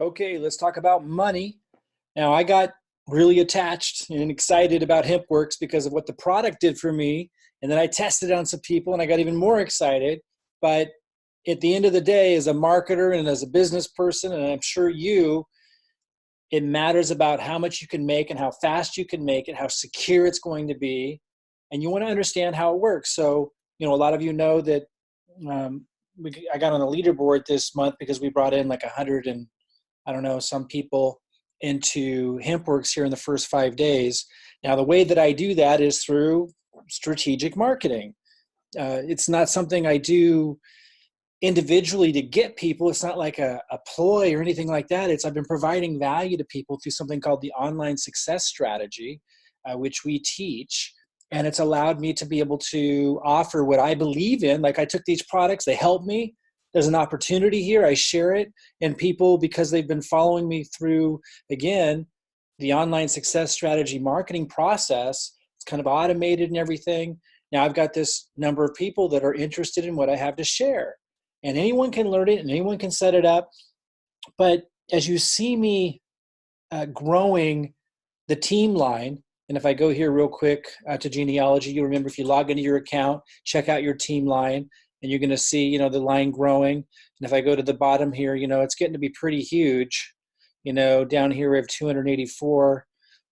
Okay, let's talk about money. Now, I got really attached and excited about Hempworx because of what the product did for me. And then I tested it on some people and I got even more excited. But at the end of the day, as a marketer and as a business person, and I'm sure you, it matters about how much you can make and how fast you can make it, how secure it's going to be. And you want to understand how it works. So, a lot of you know that um, I got on the leaderboard this month because we brought in like 100 and I don't know, some people into Hempworx here in the first 5 days. Now, the way that I do that is through strategic marketing. It's not something I do individually to get people. It's not like a ploy or anything like that. I've been providing value to people through something called the online success strategy, which we teach. And it's allowed me to be able to offer what I believe in. Like I took these products, they help me. There's an opportunity here. I share it. And people, because they've been following me through, again, the online success strategy marketing process, it's kind of automated and everything. Now I've got this number of people that are interested in what I have to share. And anyone can learn it and anyone can set it up. But as you see me growing the team line, and if I go here real quick to genealogy, you remember if you log into your account, check out your team line, and you're going to see, the line growing. And if I go to the bottom here, it's getting to be pretty huge. Down here we have 284,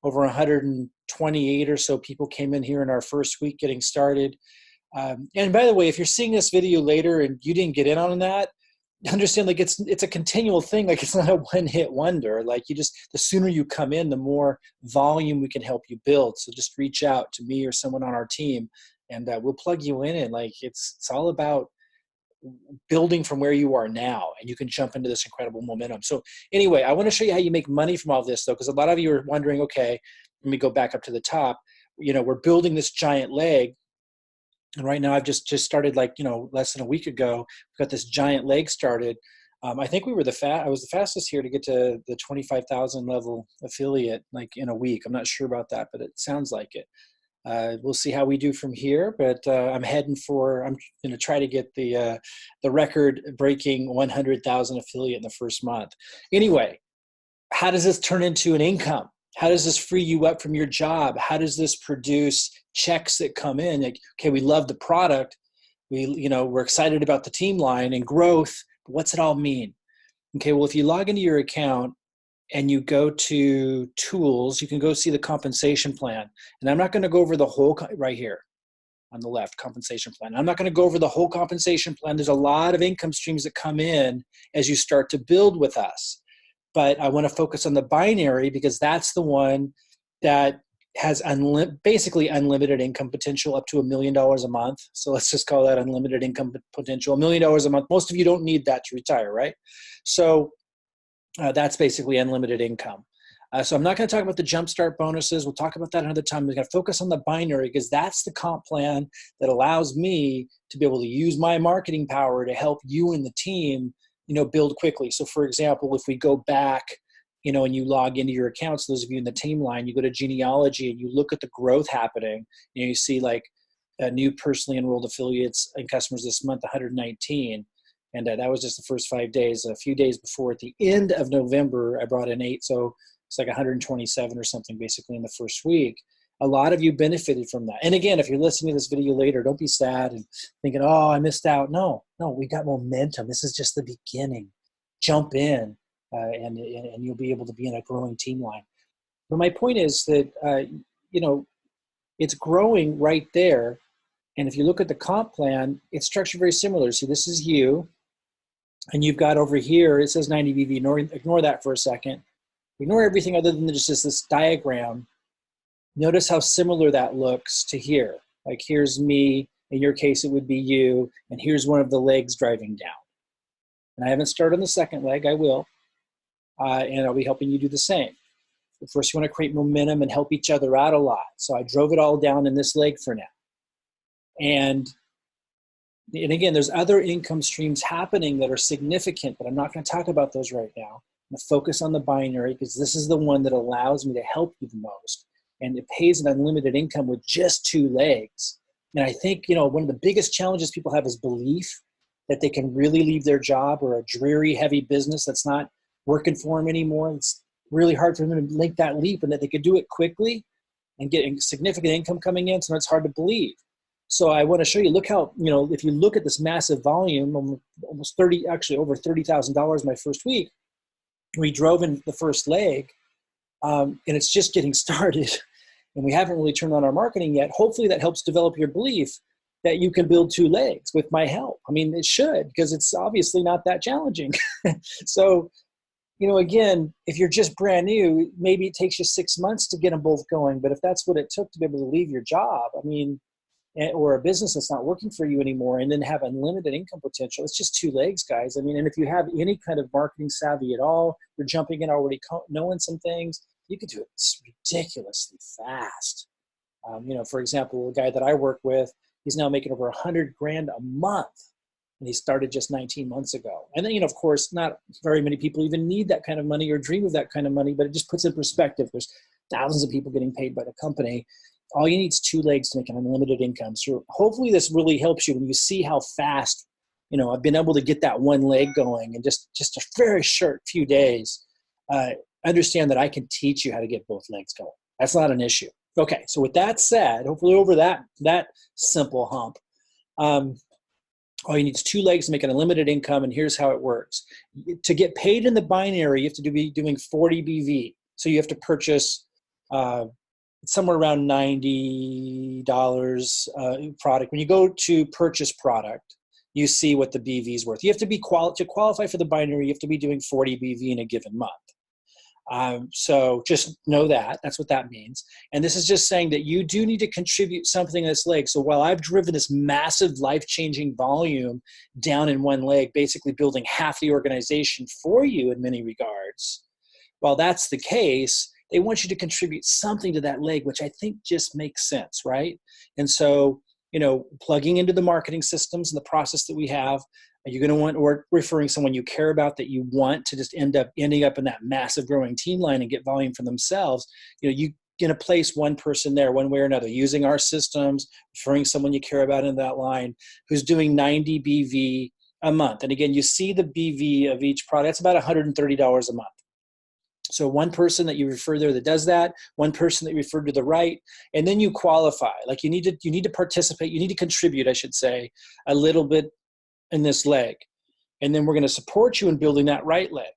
over 128 or so people came in here in our first week getting started. And by the way, if you're seeing this video later and you didn't get in on that, understand like it's a continual thing. Like it's not a one-hit wonder. Like the sooner you come in, the more volume we can help you build. So just reach out to me or someone on our team, and we'll plug you in. And like it's all about building from where you are now, and you can jump into this incredible momentum. So anyway, I want to show you how you make money from all this, though, because a lot of you are wondering. Okay, let me go back up to the top. We're building this giant leg. And right now I've just started less than a week ago. We've got this giant leg started. I think I was the fastest here to get to the 25,000 level affiliate like in a week. I'm not sure about that, but it sounds like it. We'll see how we do from here, but I'm going to try to get the record breaking 100,000 affiliate in the first month. Anyway, how does this turn into an income? How does this free you up from your job? How does this produce checks that come in? Like, okay, we love the product. We're excited about the team line and growth. But what's it all mean? Okay, well, if you log into your account and you go to tools, you can go see the compensation plan. And I'm not going to go over the whole right here on the left, compensation plan. I'm not going to go over the whole compensation plan. There's a lot of income streams that come in as you start to build with us. But I want to focus on the binary because that's the one that has basically unlimited income potential up to $1 million a month. So let's just call that unlimited income potential, $1 million a month. Most of you don't need that to retire, right? So that's basically unlimited income. So I'm not going to talk about the jumpstart bonuses. We'll talk about that another time. We're going to focus on the binary because that's the comp plan that allows me to be able to use my marketing power to help you and the team build quickly. So for example, if we go back, and you log into your accounts, those of you in the team line, you go to genealogy and you look at the growth happening, you see like new personally enrolled affiliates and customers this month, 119. And that was just the first 5 days. A few days before, at the end of November, I brought in 8. So it's like 127 or something basically in the first week. A lot of you benefited from that. And again, if you're listening to this video later, don't be sad and thinking, oh, I missed out. No, we got momentum. This is just the beginning. Jump in and you'll be able to be in a growing team line. But my point is that, it's growing right there. And if you look at the comp plan, it's structured very similar. So this is you. And you've got over here, it says 90 VV. Ignore that for a second. Ignore everything other than just this diagram. Notice how similar that looks to here. Like here's me, in your case it would be you, and here's one of the legs driving down. And I haven't started on the second leg, I will. And I'll be helping you do the same. But first you want to create momentum and help each other out a lot. So I drove it all down in this leg for now. And again, there's other income streams happening that are significant, but I'm not going to talk about those right now. I'm going to focus on the binary because this is the one that allows me to help you the most. And it pays an unlimited income with just 2 legs. And I think, one of the biggest challenges people have is belief that they can really leave their job or a dreary, heavy business that's not working for them anymore. It's really hard for them to make that leap, and that they could do it quickly and get significant income coming in. So it's hard to believe. So I want to show you, look how, if you look at this massive volume, almost over $30,000 my first week, we drove in the first leg, and it's just getting started. And we haven't really turned on our marketing yet. Hopefully that helps develop your belief that you can build 2 legs with my help. I mean, it should, because it's obviously not that challenging. So, again, if you're just brand new, maybe it takes you 6 months to get them both going. But if that's what it took to be able to leave your job, or a business that's not working for you anymore, and then have unlimited income potential, it's just 2 legs, guys. And if you have any kind of marketing savvy at all, you're jumping in already knowing some things, you could do it ridiculously fast. For example, a guy that I work with, he's now making over $100,000 a month. And he started just 19 months ago. And then, of course, not very many people even need that kind of money or dream of that kind of money, but it just puts in perspective. There's thousands of people getting paid by the company. All you need is 2 legs to make an unlimited income. So hopefully this really helps you when you see how fast, I've been able to get that 1 leg going in just a very short few days. Understand that I can teach you how to get both legs going. That's not an issue. Okay, so with that said, hopefully over that simple hump, all you need is 2 legs to make an unlimited income, and here's how it works. To get paid in the binary, you have to be doing 40 BV. So you have to purchase somewhere around $90 product. When you go to purchase product, you see what the BV is worth. You have to be to qualify for the binary, you have to be doing 40 BV in a given month. So just know that. That's what that means. And this is just saying that you do need to contribute something in this leg. So while I've driven this massive life-changing volume down in 1 leg, basically building half the organization for you in many regards, while that's the case, they want you to contribute something to that leg, which I think just makes sense, right? And so, plugging into the marketing systems and the process that we have, you're going to want, or referring someone you care about that you want to just ending up in that massive growing team line and get volume for themselves. You're going to place one person there one way or another, using our systems, referring someone you care about in that line who's doing 90 BV a month. And again, you see the BV of each product. It's about $130 a month. So one person that you refer there that does that, one person that you refer to the right, and then you qualify. Like you need to participate, you need to contribute, I should say, a little bit in this leg. And then we're going to support you in building that right leg.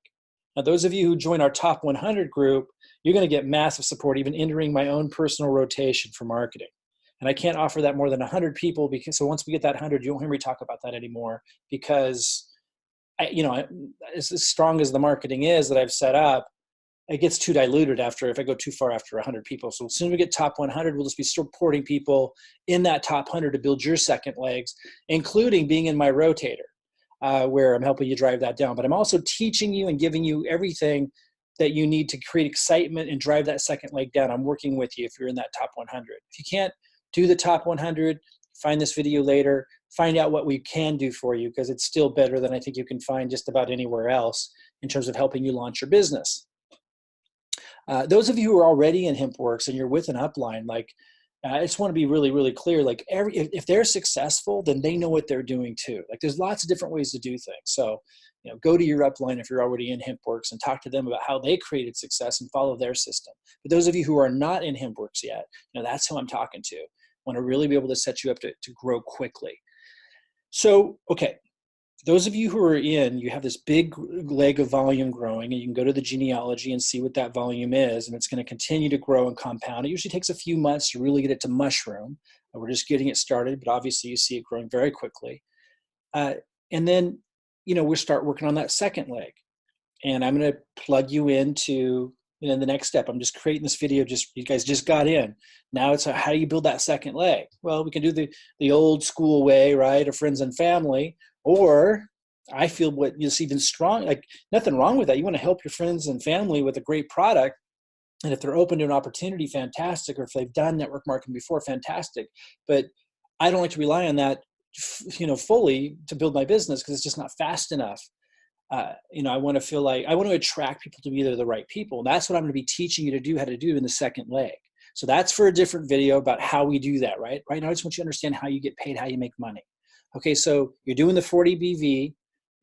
Now, those of you who join our top 100 group, you're going to get massive support, even entering my own personal rotation for marketing. And I can't offer that more than 100 people, because so once we get that 100, you won't hear me talk about that anymore, because as strong as the marketing is that I've set up, it gets too diluted if I go too far after 100 people. So as soon as we get top 100, we'll just be supporting people in that top 100 to build your second legs, including being in my rotator, where I'm helping you drive that down. But I'm also teaching you and giving you everything that you need to create excitement and drive that second leg down. I'm working with you if you're in that top 100. If you can't do the top 100, find this video later, find out what we can do for you, because it's still better than I think you can find just about anywhere else in terms of helping you launch your business. Those of you who are already in Hempworx and you're with an upline, I just want to be really, really clear. If they're successful, then they know what they're doing too. There's lots of different ways to do things. So, go to your upline if you're already in Hempworx and talk to them about how they created success and follow their system. But those of you who are not in Hempworx yet, that's who I'm talking to. I want to really be able to set you up to grow quickly. So, okay. Those of you who are in, you have this big leg of volume growing, and you can go to the genealogy and see what that volume is, and it's going to continue to grow and compound. It usually takes a few months to really get it to mushroom. We're just getting it started, but obviously you see it growing very quickly. And then, we start working on that second leg, and I'm going to plug you into the next step. I'm just creating this video. You guys just got in. Now it's how do you build that second leg? Well, we can do the old school way, right, of friends and family. Or I feel what is even strong, nothing wrong with that. You want to help your friends and family with a great product. And if they're open to an opportunity, fantastic. Or if they've done network marketing before, fantastic. But I don't like to rely on that, fully to build my business, because it's just not fast enough. I want to attract people to be the right people. And that's what I'm going to be teaching you to do, how to do in the second leg. So that's for a different video about how we do that, right? Right now, I just want you to understand how you get paid, how you make money. Okay, so you're doing the 40 BV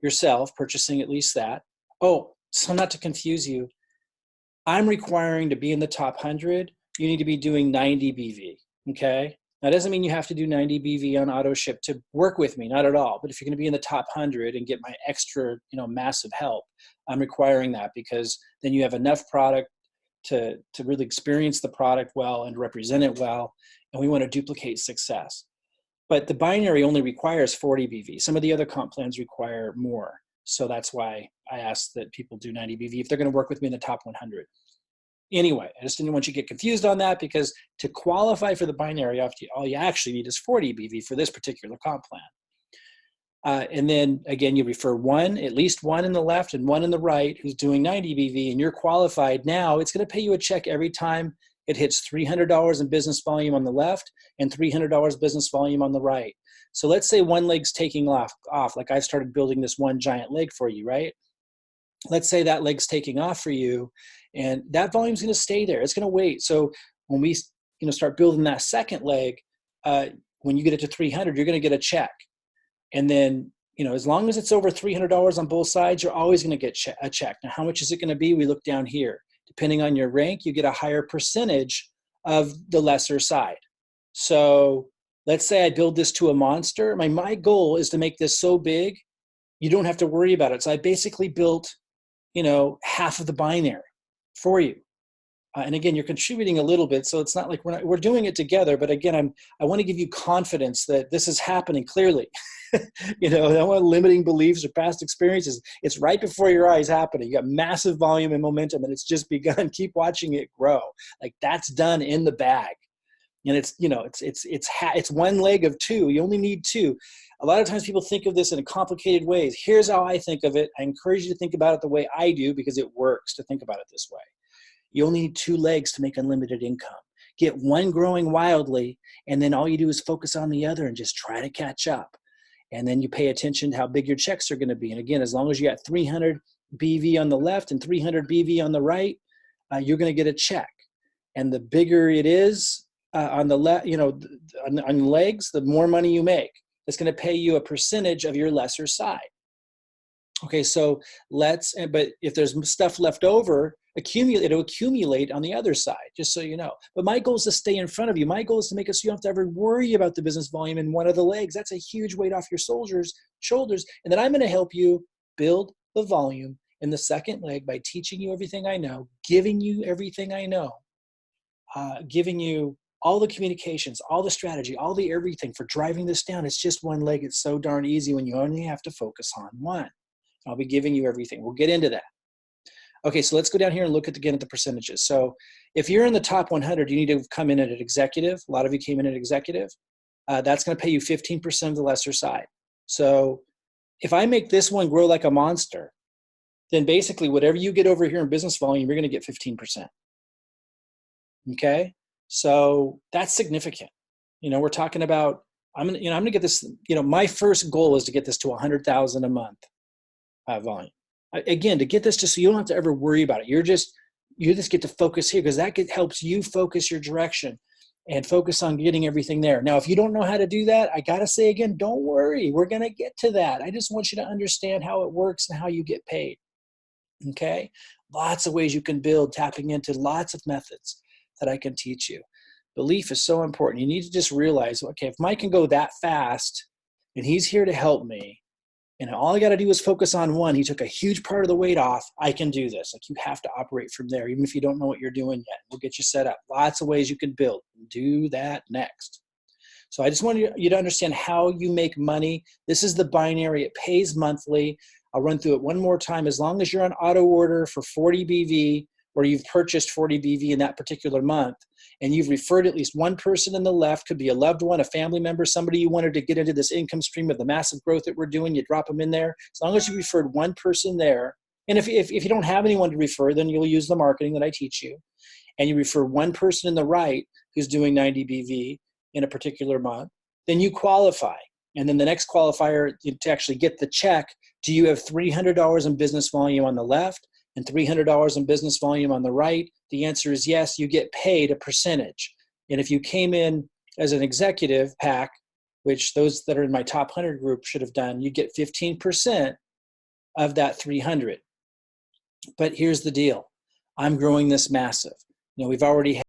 yourself, purchasing at least that. Oh, so not to confuse you, I'm requiring to be in the top 100, you need to be doing 90 BV, okay? That doesn't mean you have to do 90 BV on auto ship to work with me, not at all. But if you're going to be in the top 100 and get my extra, massive help, I'm requiring that because then you have enough product to really experience the product well and represent it well. And we want to duplicate success. But the binary only requires 40 BV. Some of the other comp plans require more. So that's why I ask that people do 90 BV if they're going to work with me in the top 100. Anyway, I just didn't want you to get confused on that because to qualify for the binary, all you actually need is 40 BV for this particular comp plan. And then again, you refer at least one in the left and one in the right who's doing 90 BV, and you're qualified. Now it's going to pay you a check every time it hits $300 in business volume on the left and $300 business volume on the right. So let's say one leg's taking off, like I started building this one giant leg for you, right? Let's say that leg's taking off for you, and that volume's going to stay there. It's going to wait. So when we start building that second leg, when you get it to 300, you're going to get a check. And then, as long as it's over $300 on both sides, you're always going to get a check. Now, how much is it going to be? We look down here. Depending on your rank, you get a higher percentage of the lesser side. So let's say I build this to a monster. My goal is to make this so big, you don't have to worry about it. So I basically built, half of the binary for you. And again, you're contributing a little bit. So it's not like we're doing it together. But again, I want to give you confidence that this is happening clearly. I don't want limiting beliefs or past experiences. It's right before your eyes happening. You got massive volume and momentum, and it's just begun. Keep watching it grow. Like that's done in the bag. And it's one leg of two. You only need two. A lot of times people think of this in complicated ways. Here's how I think of it. I encourage you to think about it the way I do because it works to think about it this way. You only need two legs to make unlimited income. Get one growing wildly, and then all you do is focus on the other and just try to catch up. And then you pay attention to how big your checks are going to be. And again, as long as you got 300 BV on the left and 300 BV on the right, you're going to get a check. And the bigger it is on the left, on legs, the more money you make. It's going to pay you a percentage of your lesser side. Okay, so but if there's stuff left over, it'll accumulate on the other side, just so you know. But my goal is to stay in front of you. My goal is to make it so you don't have to ever worry about the business volume in one of the legs. That's a huge weight off your shoulders. And then I'm going to help you build the volume in the second leg by teaching you everything I know, giving you everything I know, giving you all the communications, all the strategy, all the everything for driving this down. It's just one leg. It's so darn easy when you only have to focus on one. I'll be giving you everything. We'll get into that. Okay, so let's go down here and look again at the percentages. So if you're in the top 100, you need to come in at an executive. A lot of you came in at executive. That's going to pay you 15% of the lesser side. So if I make this one grow like a monster, then basically whatever you get over here in business volume, you're going to get 15%. Okay, so that's significant. We're talking about I'm going to get this. My first goal is to get this to 100,000 a month volume. Again, to get this just so you don't have to ever worry about it. You just get to focus here because that helps you focus your direction and focus on getting everything there. Now, if you don't know how to do that, I got to say again, don't worry. We're going to get to that. I just want you to understand how it works and how you get paid. Okay? Lots of ways you can build, tapping into lots of methods that I can teach you. Belief is so important. You need to just realize, okay, if Mike can go that fast and he's here to help me, and all I got to do is focus on one. He took a huge part of the weight off. I can do this. Like you have to operate from there, even if you don't know what you're doing yet. We'll get you set up. Lots of ways you can build. Do that next. So I just want you to understand how you make money. This is the binary. It pays monthly. I'll run through it one more time. As long as you're on auto order for 40 BV, or you've purchased 40 BV in that particular month, and you've referred at least one person in the left, could be a loved one, a family member, somebody you wanted to get into this income stream of the massive growth that we're doing, you drop them in there. As long as you referred one person there, and if you don't have anyone to refer, then you'll use the marketing that I teach you, and you refer one person in the right who's doing 90 BV in a particular month, then you qualify. And then the next qualifier to actually get the check, do you have $300 in business volume on the left and $300 in business volume on the right? The answer is yes. You get paid a percentage. And if you came in as an executive pack, which those that are in my top 100 group should have done, you get 15% of that 300. But here's the deal. I'm growing this massive. We've already